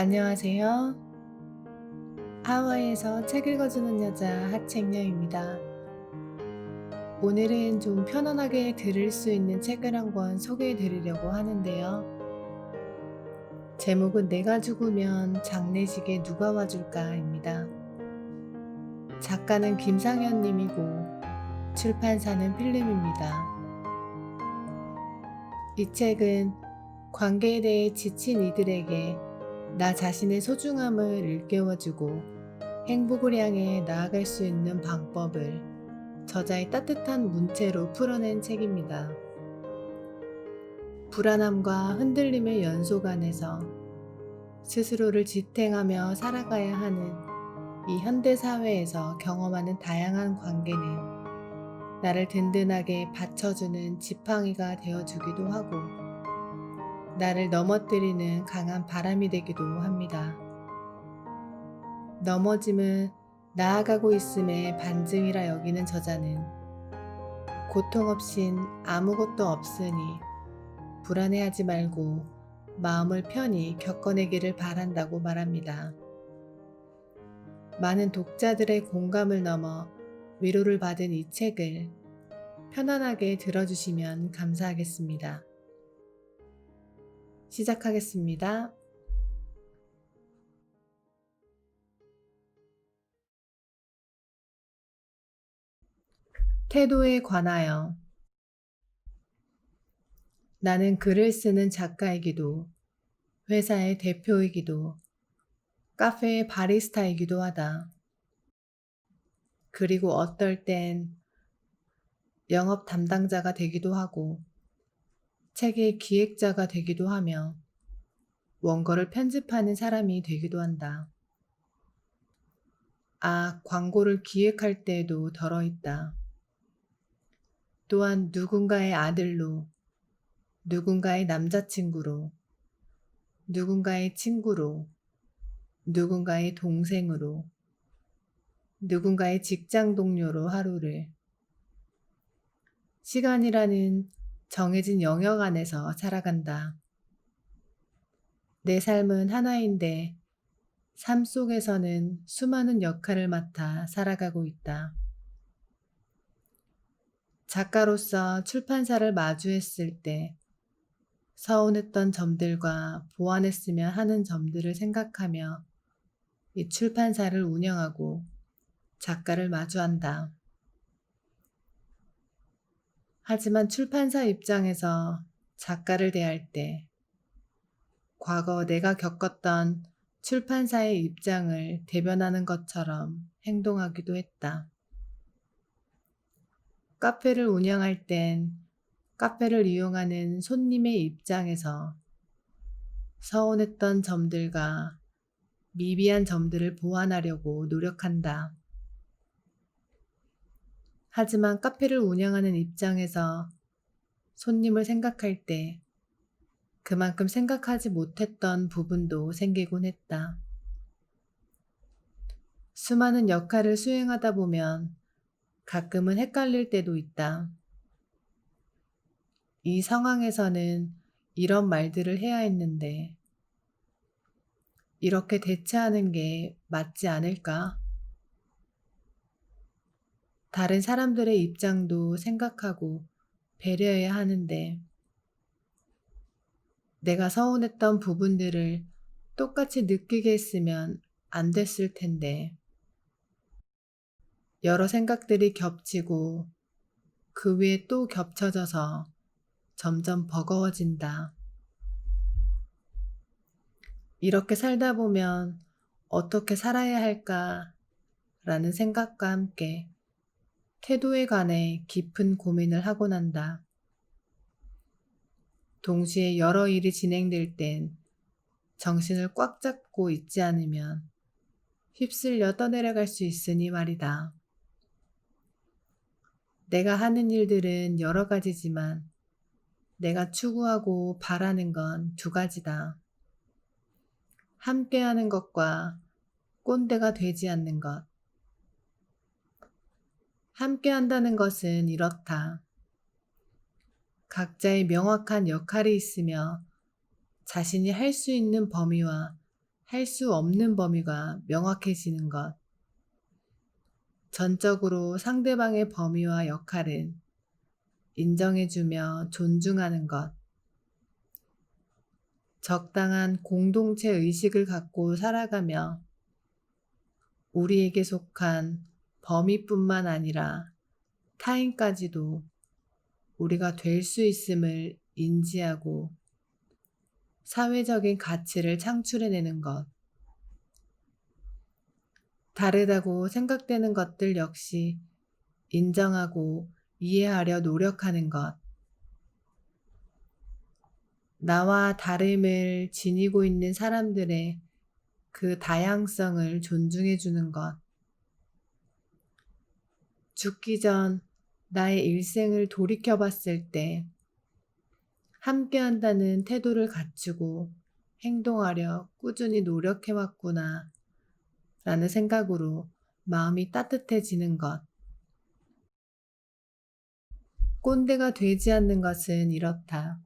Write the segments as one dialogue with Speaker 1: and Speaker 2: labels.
Speaker 1: 안녕하세요. 하와이에서 책 읽어주는 여자 하책녀입니다. 오늘은 좀 편안하게 들을 수 있는 책을 한 권 소개해 드리려고 하는데요. 제목은 내가 죽으면 장례식에 누가 와줄까입니다. 작가는 김상현 님이고 출판사는 필름입니다. 이 책은 관계에 대해 지친 이들에게 나 자신의 소중함을 일깨워주고 행복을 향해 나아갈 수 있는 방법을 저자의 따뜻한 문체로 풀어낸 책입니다. 불안함과 흔들림의 연속 안에서 스스로를 지탱하며 살아가야 하는 이 현대 사회에서 경험하는 다양한 관계는 나를 든든하게 받쳐주는 지팡이가 되어주기도 하고 나를 넘어뜨리는 강한 바람이 되기도 합니다. 넘어짐은 나아가고 있음의 반증이라 여기는 저자는 고통 없인 아무것도 없으니 불안해하지 말고 마음을 편히 겪어내기를 바란다고 말합니다. 많은 독자들의 공감을 넘어 위로를 받은 이 책을 편안하게 들어주시면 감사하겠습니다. 시작하겠습니다. 태도에 관하여 나는 글을 쓰는 작가이기도 회사의 대표이기도 카페의 바리스타이기도 하다. 그리고 어떨 땐 영업 담당자가 되기도 하고 책의 기획자가 되기도 하며 원고를 편집하는 사람이 되기도 한다. 광고를 기획할 때에도 덜어있다. 또한 누군가의 아들로, 누군가의 남자친구로, 누군가의 친구로, 누군가의 동생으로, 누군가의 직장 동료로 하루를 시간이라는 정해진 영역 안에서 살아간다. 내 삶은 하나인데 삶 속에서는 수많은 역할을 맡아 살아가고 있다. 작가로서 출판사를 마주했을 때 서운했던 점들과 보완했으면 하는 점들을 생각하며 이 출판사를 운영하고 작가를 마주한다. 하지만 출판사 입장에서 작가를 대할 때 과거 내가 겪었던 출판사의 입장을 대변하는 것처럼 행동하기도 했다. 카페를 운영할 땐 카페를 이용하는 손님의 입장에서 서운했던 점들과 미비한 점들을 보완하려고 노력한다. 하지만 카페를 운영하는 입장에서 손님을 생각할 때 그만큼 생각하지 못했던 부분도 생기곤 했다. 수많은 역할을 수행하다 보면 가끔은 헷갈릴 때도 있다. 이 상황에서는 이런 말들을 해야 했는데 이렇게 대처하는 게 맞지 않을까? 다른 사람들의 입장도 생각하고 배려해야 하는데 내가 서운했던 부분들을 똑같이 느끼게 했으면 안 됐을 텐데 여러 생각들이 겹치고 그 위에 또 겹쳐져서 점점 버거워진다. 이렇게 살다 보면 어떻게 살아야 할까라는 생각과 함께 태도에 관해 깊은 고민을 하곤 한다. 동시에 여러 일이 진행될 땐 정신을 꽉 잡고 있지 않으면 휩쓸려 떠내려갈 수 있으니 말이다. 내가 하는 일들은 여러 가지지만 내가 추구하고 바라는 건 두 가지다. 함께하는 것과 꼰대가 되지 않는 것. 함께한다는 것은 이렇다. 각자의 명확한 역할이 있으며 자신이 할 수 있는 범위와 할 수 없는 범위가 명확해지는 것. 전적으로 상대방의 범위와 역할은 인정해주며 존중하는 것. 적당한 공동체 의식을 갖고 살아가며 우리에게 속한 범위뿐만 아니라 타인까지도 우리가 될 수 있음을 인지하고 사회적인 가치를 창출해내는 것. 다르다고 생각되는 것들 역시 인정하고 이해하려 노력하는 것. 나와 다름을 지니고 있는 사람들의 그 다양성을 존중해주는 것. 죽기 전 나의 일생을 돌이켜봤을 때 함께한다는 태도를 갖추고 행동하려 꾸준히 노력해왔구나 라는 생각으로 마음이 따뜻해지는 것. 꼰대가 되지 않는 것은 이렇다.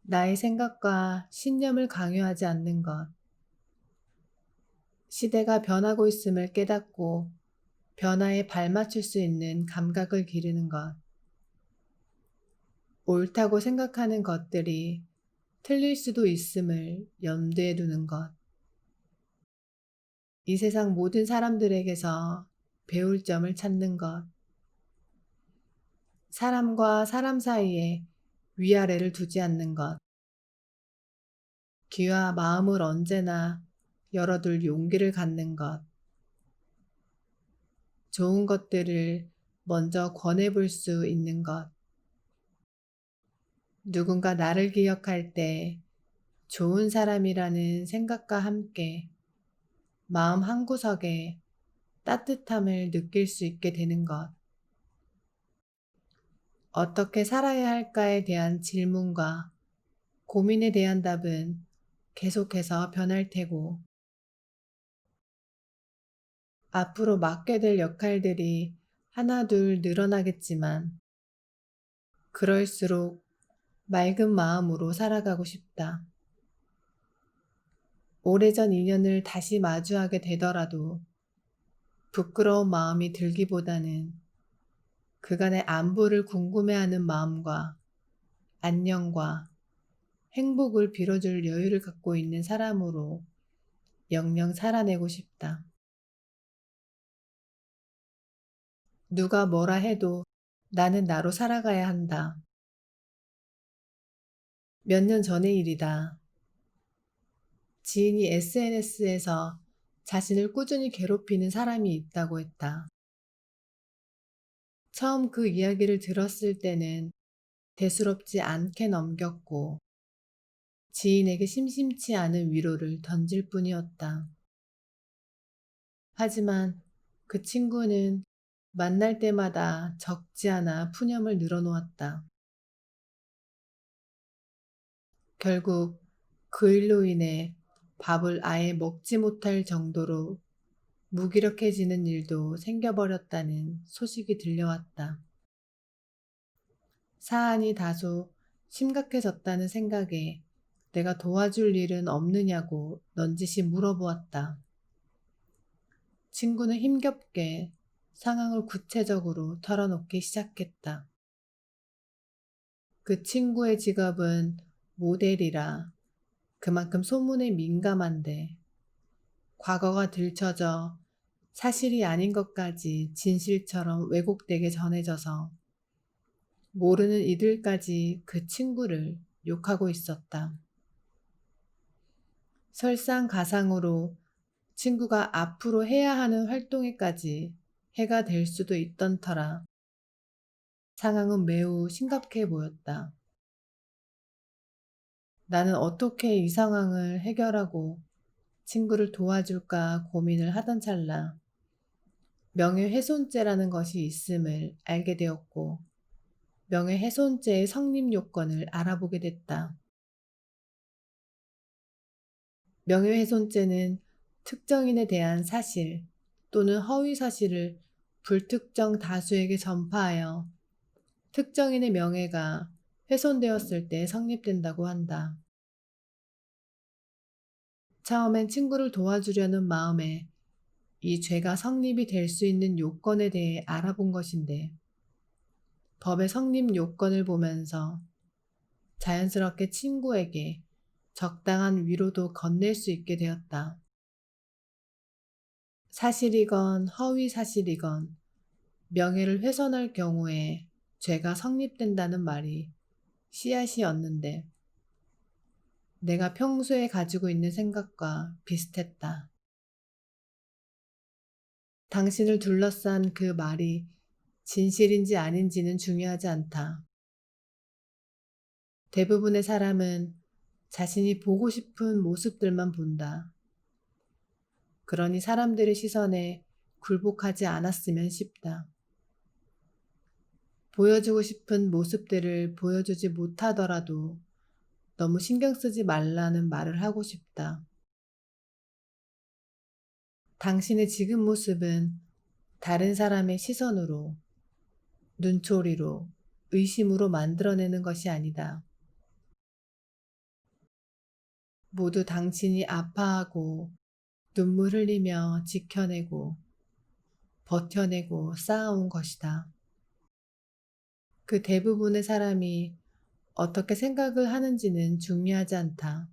Speaker 1: 나의 생각과 신념을 강요하지 않는 것. 시대가 변하고 있음을 깨닫고 변화에 발맞출 수 있는 감각을 기르는 것. 옳다고 생각하는 것들이 틀릴 수도 있음을 염두에 두는 것. 이 세상 모든 사람들에게서 배울 점을 찾는 것. 사람과 사람 사이에 위아래를 두지 않는 것. 귀와 마음을 언제나 열어둘 용기를 갖는 것. 좋은 것들을 먼저 권해볼 수 있는 것. 누군가 나를 기억할 때 좋은 사람이라는 생각과 함께 마음 한구석에 따뜻함을 느낄 수 있게 되는 것. 어떻게 살아야 할까에 대한 질문과 고민에 대한 답은 계속해서 변할 테고, 앞으로 맡게 될 역할들이 하나둘 늘어나겠지만, 그럴수록 맑은 마음으로 살아가고 싶다. 오래전 인연을 다시 마주하게 되더라도 부끄러운 마음이 들기보다는 그간의 안부를 궁금해하는 마음과 안녕과 행복을 빌어줄 여유를 갖고 있는 사람으로 영영 살아내고 싶다. 누가 뭐라 해도 나는 나로 살아가야 한다. 몇 년 전의 일이다. 지인이 SNS에서 자신을 꾸준히 괴롭히는 사람이 있다고 했다. 처음 그 이야기를 들었을 때는 대수롭지 않게 넘겼고 지인에게 심심치 않은 위로를 던질 뿐이었다. 하지만 그 친구는 만날 때마다 적지 않아 푸념을 늘어놓았다. 결국 그 일로 인해 밥을 아예 먹지 못할 정도로 무기력해지는 일도 생겨버렸다는 소식이 들려왔다. 사안이 다소 심각해졌다는 생각에 내가 도와줄 일은 없느냐고 넌지시 물어보았다. 친구는 힘겹게 상황을 구체적으로 털어놓기 시작했다. 그 친구의 직업은 모델이라 그만큼 소문에 민감한데 과거가 들춰져 사실이 아닌 것까지 진실처럼 왜곡되게 전해져서 모르는 이들까지 그 친구를 욕하고 있었다. 설상가상으로 친구가 앞으로 해야 하는 활동에까지 해가 될 수도 있던 터라 상황은 매우 심각해 보였다. 나는 어떻게 이 상황을 해결하고 친구를 도와줄까 고민을 하던 찰나 명예훼손죄라는 것이 있음을 알게 되었고 명예훼손죄의 성립 요건을 알아보게 됐다. 명예훼손죄는 특정인에 대한 사실 또는 허위 사실을 불특정 다수에게 전파하여 특정인의 명예가 훼손되었을 때 성립된다고 한다. 처음엔 친구를 도와주려는 마음에 이 죄가 성립이 될 수 있는 요건에 대해 알아본 것인데 법의 성립 요건을 보면서 자연스럽게 친구에게 적당한 위로도 건넬 수 있게 되었다. 사실이건 허위 사실이건 명예를 훼손할 경우에 죄가 성립된다는 말이 씨앗이었는데 내가 평소에 가지고 있는 생각과 비슷했다. 당신을 둘러싼 그 말이 진실인지 아닌지는 중요하지 않다. 대부분의 사람은 자신이 보고 싶은 모습들만 본다. 그러니 사람들의 시선에 굴복하지 않았으면 싶다. 보여주고 싶은 모습들을 보여주지 못하더라도 너무 신경 쓰지 말라는 말을 하고 싶다. 당신의 지금 모습은 다른 사람의 시선으로, 눈초리로, 의심으로 만들어내는 것이 아니다. 모두 당신이 아파하고 눈물 흘리며 지켜내고 버텨내고 쌓아온 것이다. 그 대부분의 사람이 어떻게 생각을 하는지는 중요하지 않다.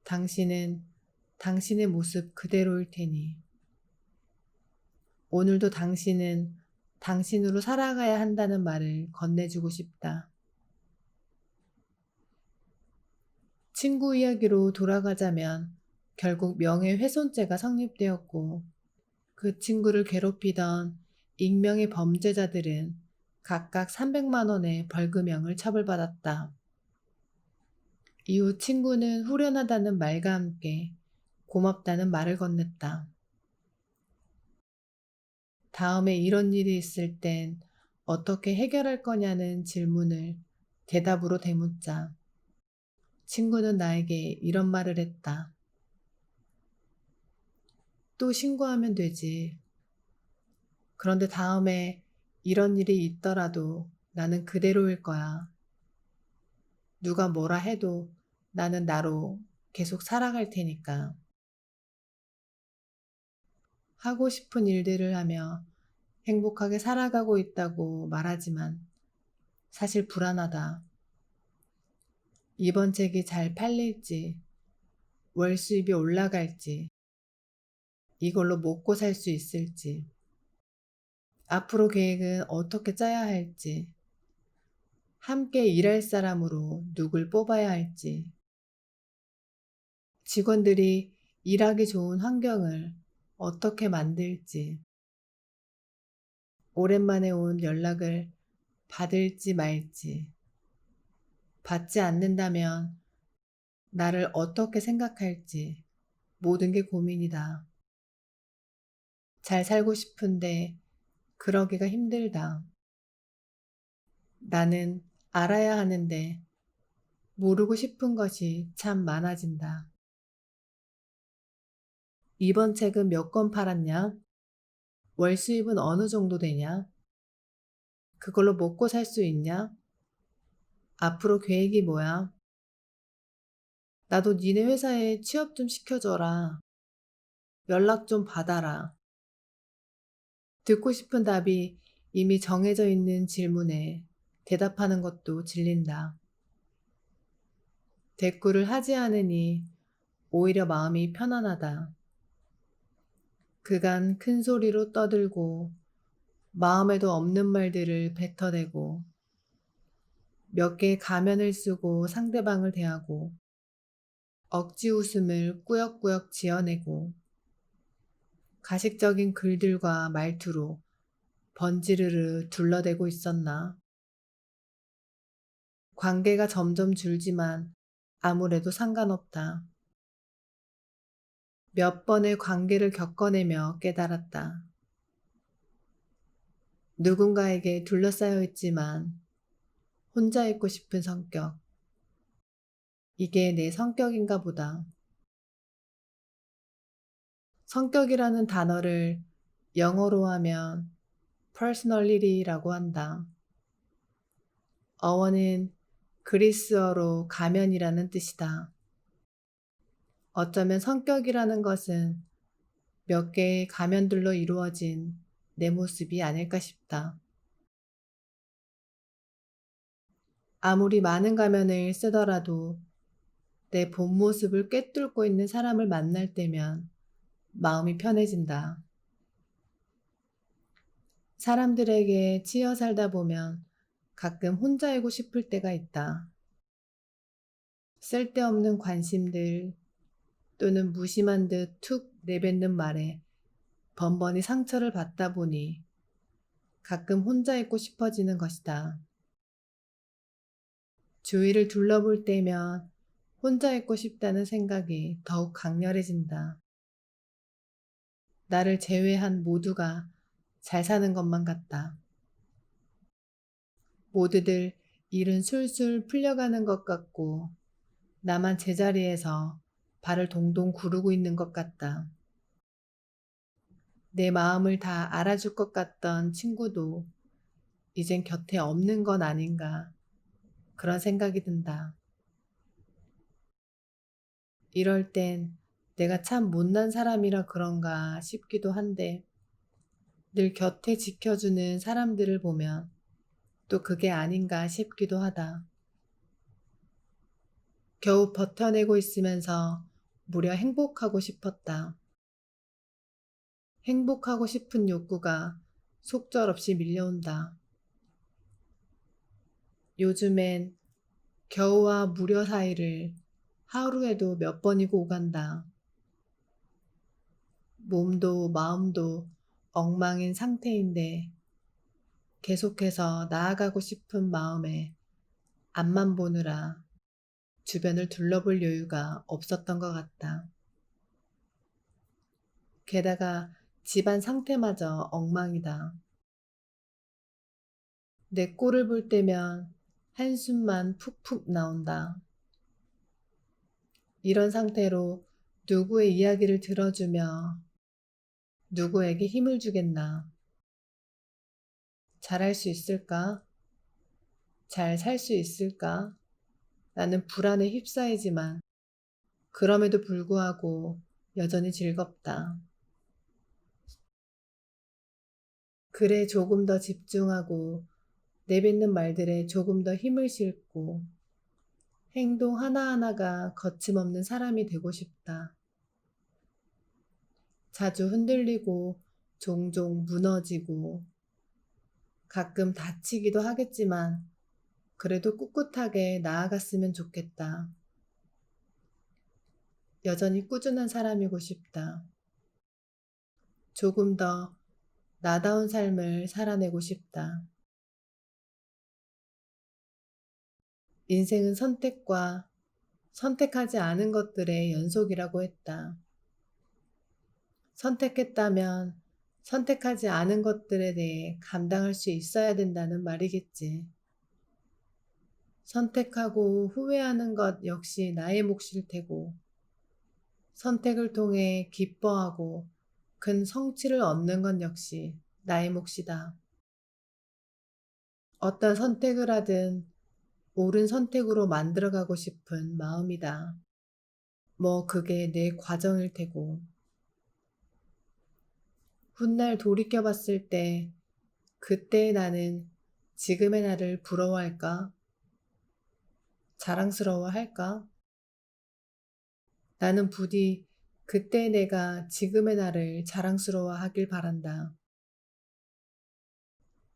Speaker 1: 당신은 당신의 모습 그대로일 테니 오늘도 당신은 당신으로 살아가야 한다는 말을 건네주고 싶다. 친구 이야기로 돌아가자면 결국 명예훼손죄가 성립되었고 그 친구를 괴롭히던 익명의 범죄자들은 각각 300만 원의 벌금형을 처벌받았다. 이후 친구는 후련하다는 말과 함께 고맙다는 말을 건넸다. 다음에 이런 일이 있을 땐 어떻게 해결할 거냐는 질문을 대답으로 되묻자 친구는 나에게 이런 말을 했다. 또 신고하면 되지. 그런데 다음에 이런 일이 있더라도 나는 그대로일 거야. 누가 뭐라 해도 나는 나로 계속 살아갈 테니까. 하고 싶은 일들을 하며 행복하게 살아가고 있다고 말하지만 사실 불안하다. 이번 책이 잘 팔릴지, 월 수입이 올라갈지, 이걸로 먹고 살 수 있을지, 앞으로 계획은 어떻게 짜야 할지, 함께 일할 사람으로 누굴 뽑아야 할지, 직원들이 일하기 좋은 환경을 어떻게 만들지, 오랜만에 온 연락을 받을지 말지, 받지 않는다면 나를 어떻게 생각할지 모든 게 고민이다. 잘 살고 싶은데 그러기가 힘들다. 나는 알아야 하는데 모르고 싶은 것이 참 많아진다. 이번 책은 몇 권 팔았냐? 월 수입은 어느 정도 되냐? 그걸로 먹고 살 수 있냐? 앞으로 계획이 뭐야? 나도 니네 회사에 취업 좀 시켜줘라. 연락 좀 받아라. 듣고 싶은 답이 이미 정해져 있는 질문에 대답하는 것도 질린다. 대꾸를 하지 않으니 오히려 마음이 편안하다. 그간 큰 소리로 떠들고 마음에도 없는 말들을 뱉어대고 몇 개의 가면을 쓰고 상대방을 대하고 억지 웃음을 꾸역꾸역 지어내고 가식적인 글들과 말투로 번지르르 둘러대고 있었나. 관계가 점점 줄지만 아무래도 상관없다. 몇 번의 관계를 겪어내며 깨달았다. 누군가에게 둘러싸여 있지만 혼자 있고 싶은 성격. 이게 내 성격인가 보다. 성격이라는 단어를 영어로 하면 personality라고 한다. 어원은 그리스어로 가면이라는 뜻이다. 어쩌면 성격이라는 것은 몇 개의 가면들로 이루어진 내 모습이 아닐까 싶다. 아무리 많은 가면을 쓰더라도 내 본 모습을 꿰뚫고 있는 사람을 만날 때면 마음이 편해진다. 사람들에게 치여 살다 보면 가끔 혼자이고 싶을 때가 있다. 쓸데없는 관심들 또는 무심한 듯 툭 내뱉는 말에 번번이 상처를 받다 보니 가끔 혼자 있고 싶어지는 것이다. 주위를 둘러볼 때면 혼자 있고 싶다는 생각이 더욱 강렬해진다. 나를 제외한 모두가 잘 사는 것만 같다. 모두들 일은 술술 풀려가는 것 같고 나만 제자리에서 발을 동동 구르고 있는 것 같다. 내 마음을 다 알아줄 것 같던 친구도 이젠 곁에 없는 건 아닌가 그런 생각이 든다. 이럴 땐 내가 참 못난 사람이라 그런가 싶기도 한데 늘 곁에 지켜주는 사람들을 보면 또 그게 아닌가 싶기도 하다. 겨우 버텨내고 있으면서 무려 행복하고 싶었다. 행복하고 싶은 욕구가 속절없이 밀려온다. 요즘엔 겨우와 무려 사이를 하루에도 몇 번이고 오간다. 몸도 마음도 엉망인 상태인데 계속해서 나아가고 싶은 마음에 앞만 보느라 주변을 둘러볼 여유가 없었던 것 같다. 게다가 집안 상태마저 엉망이다. 내 꼴을 볼 때면 한숨만 푹푹 나온다. 이런 상태로 누구의 이야기를 들어주며 누구에게 힘을 주겠나? 잘할 수 있을까? 잘 살 수 있을까? 나는 불안에 휩싸이지만 그럼에도 불구하고 여전히 즐겁다. 글에 조금 더 집중하고 내뱉는 말들에 조금 더 힘을 싣고 행동 하나하나가 거침없는 사람이 되고 싶다. 자주 흔들리고 종종 무너지고 가끔 다치기도 하겠지만 그래도 꿋꿋하게 나아갔으면 좋겠다. 여전히 꾸준한 사람이고 싶다. 조금 더 나다운 삶을 살아내고 싶다. 인생은 선택과 선택하지 않은 것들의 연속이라고 했다. 선택했다면 선택하지 않은 것들에 대해 감당할 수 있어야 된다는 말이겠지. 선택하고 후회하는 것 역시 나의 몫일 테고, 선택을 통해 기뻐하고 큰 성취를 얻는 것 역시 나의 몫이다. 어떤 선택을 하든 옳은 선택으로 만들어가고 싶은 마음이다. 뭐 그게 내 과정일 테고. 훗날 돌이켜봤을 때 그때의 나는 지금의 나를 부러워할까? 자랑스러워할까? 나는 부디 그때의 내가 지금의 나를 자랑스러워하길 바란다.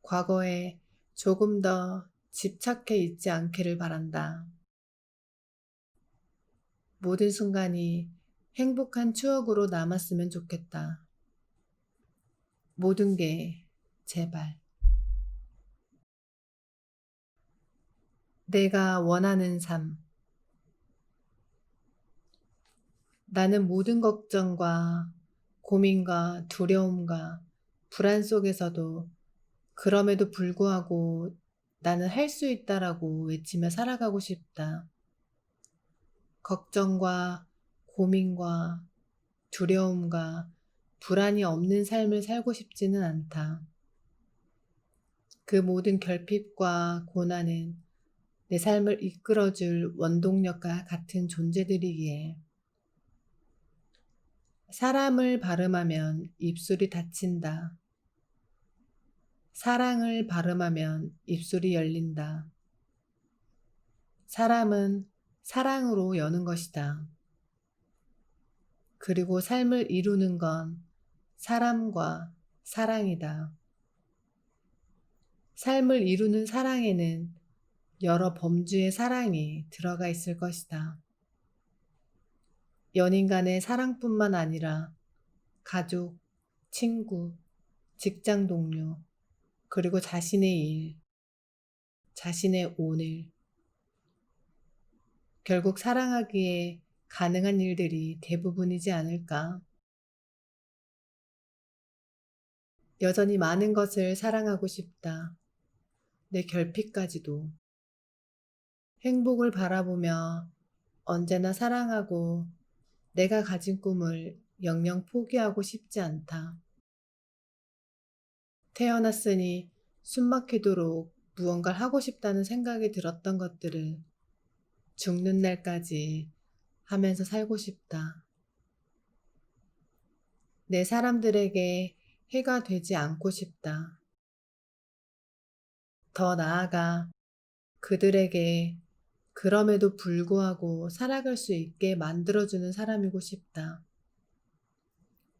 Speaker 1: 과거에 조금 더 집착해 있지 않기를 바란다. 모든 순간이 행복한 추억으로 남았으면 좋겠다. 모든 게 제발. 내가 원하는 삶. 나는 모든 걱정과 고민과 두려움과 불안 속에서도 그럼에도 불구하고 나는 할 수 있다라고 외치며 살아가고 싶다. 걱정과 고민과 두려움과 불안이 없는 삶을 살고 싶지는 않다. 그 모든 결핍과 고난은 내 삶을 이끌어줄 원동력과 같은 존재들이기에 사람을 발음하면 입술이 닫힌다. 사랑을 발음하면 입술이 열린다. 사람은 사랑으로 여는 것이다. 그리고 삶을 이루는 건 사람과 사랑이다. 삶을 이루는 사랑에는 여러 범주의 사랑이 들어가 있을 것이다. 연인 간의 사랑뿐만 아니라 가족, 친구, 직장 동료, 그리고 자신의 일, 자신의 오늘. 결국 사랑하기에 가능한 일들이 대부분이지 않을까? 여전히 많은 것을 사랑하고 싶다. 내 결핍까지도. 행복을 바라보며 언제나 사랑하고 내가 가진 꿈을 영영 포기하고 싶지 않다. 태어났으니 숨막히도록 무언가를 하고 싶다는 생각이 들었던 것들을 죽는 날까지 하면서 살고 싶다. 내 사람들에게 해가 되지 않고 싶다. 더 나아가 그들에게 그럼에도 불구하고 살아갈 수 있게 만들어주는 사람이고 싶다.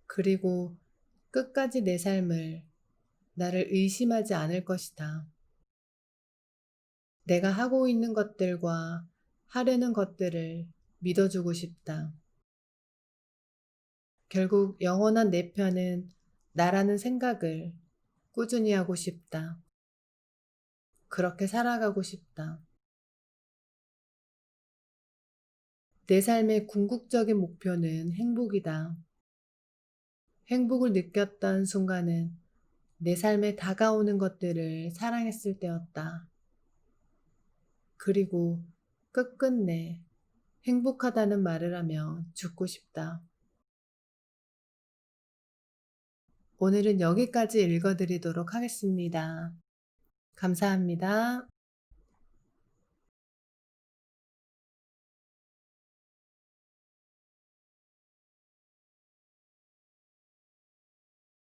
Speaker 1: 그리고 끝까지 내 삶을 나를 의심하지 않을 것이다. 내가 하고 있는 것들과 하려는 것들을 믿어주고 싶다. 결국 영원한 내 편은 나라는 생각을 꾸준히 하고 싶다. 그렇게 살아가고 싶다. 내 삶의 궁극적인 목표는 행복이다. 행복을 느꼈던 순간은 내 삶에 다가오는 것들을 사랑했을 때였다. 그리고 끝끝내 행복하다는 말을 하며 죽고 싶다. 오늘은 여기까지 읽어드리도록 하겠습니다. 감사합니다.